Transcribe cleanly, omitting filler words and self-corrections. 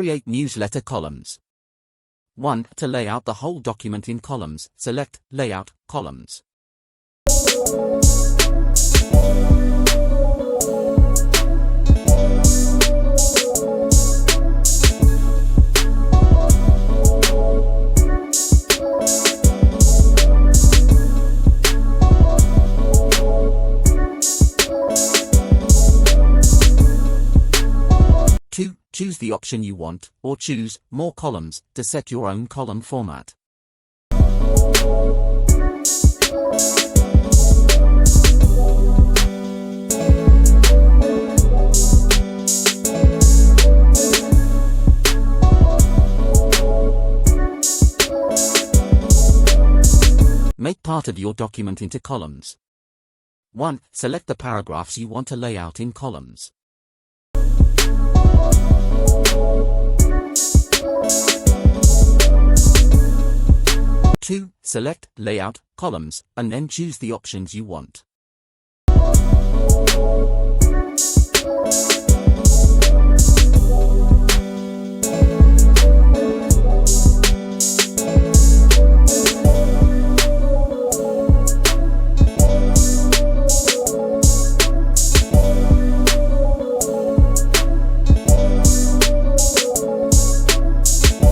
Create newsletter columns. 1. To lay out the whole document in columns, select Layout, Columns. 2. Choose the option you want, or choose More Columns to set your own column format. 3. Make part of your document into columns. 1. Select the paragraphs you want to lay out in columns. 2. Select Layout, Columns, and then choose the options you want.